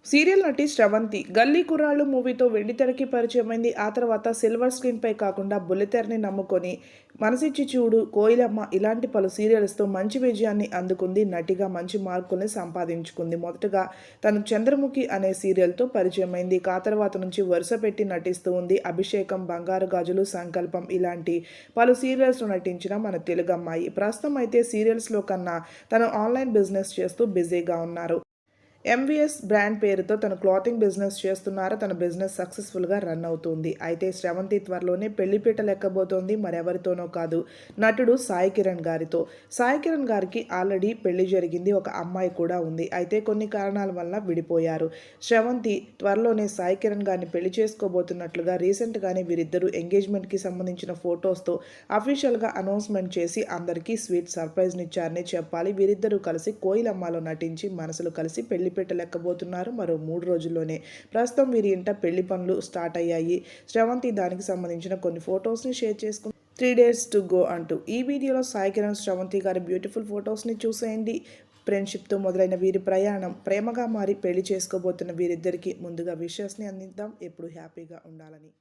Serial నటి శ్రవంతి 'గల్లీ కుర్రాళ్ళు' మూవీతో వెండితెరకి పరిచయమైంది. ఆ తర్వాత సిల్వర్ స్క్రీన్‌పై కాకుండా బుల్లితెరని నమ్ముకొని 'మనసిచ్చి చూడు', 'కోయిలమ్మ' ఇలాంటి పలు సీరియల్స్‌తో మంచి విజయాన్ని అందుకుంది. నటిగా మంచి మార్కుల్ని సంపాదించుకుంది. మొదటగా తను 'చంద్రముఖి' అనే సీరియల్‌తో పరిచయమైంది. ఆ తర్వాత నుంచి వరుస పెట్టి నటిస్తూ ఉంది. 'అభిషేకం', 'బంగారు గాజులు', 'సంకల్పం' ఇలాంటి పలు సీరియల్స్‌లో నటించిన మన తెలుగమ్మాయి. ప్రస్తుతం అయితే సీరియల్స్‌లో కన్నా తను ఆన్‌లైన్ బిజినెస్ చేస్తూ బిజీగా ఉన్నారు. ఎంవీఎస్ బ్రాండ్ పేరుతో తను క్లాతింగ్ బిజినెస్ చేస్తున్నారు. తన బిజినెస్ సక్సెస్ఫుల్‌గా రన్ అవుతుంది. అయితే శ్రవంతి త్వరలోనే పెళ్లిపీటలు ఎక్కబోతోంది. మరెవరితోనో కాదు, నటుడు సాయి కిరణ్ గారితో. సాయి కిరణ్ గారికి ఆల్రెడీ పెళ్లి జరిగింది. ఒక అమ్మాయి కూడా ఉంది. అయితే కొన్ని కారణాల వల్ల విడిపోయారు. శ్రవంతి త్వరలోనే సాయి కిరణ్ గారిని పెళ్లి చేసుకోబోతున్నట్లుగా రీసెంట్‌గానే వీరిద్దరూ ఎంగేజ్మెంట్‌కి సంబంధించిన ఫోటోస్‌తో అఫీషియల్‌గా అనౌన్స్‌మెంట్ చేసి అందరికీ స్వీట్ సర్ప్రైజ్‌నిచ్చారనే చెప్పాలి. వీరిద్దరూ కలిసి 'కోయిలమ్మ'లో నటించి మనసులు కలిసి పెళ్లిపీటలెక్కబోతున్నారు మరో 3 రోజుల్లోనే. ప్రస్తుతం వీరి ఇంట పెళ్లి పనులు స్టార్ట్ అయ్యాయి. శ్రవంతి దానికి సంబంధించిన కొన్ని ఫోటోస్‌ని షేర్ చేసుకుంది. 3 డేస్ టు గో అంటూ. ఈ వీడియోలో సాయి కిరణ్, శ్రవంతి గారి బ్యూటిఫుల్ ఫోటోస్‌ని చూసేయండి. ఫ్రెండ్‌షిప్‌తో మొదలైన వీరి ప్రయాణం ప్రేమగా మారి పెళ్లి చేసుకోబోతున్న వీరిద్దరికీ ముందుగా విషెస్‌ని అందిద్దాం. ఎప్పుడు హ్యాపీగా ఉండాలని.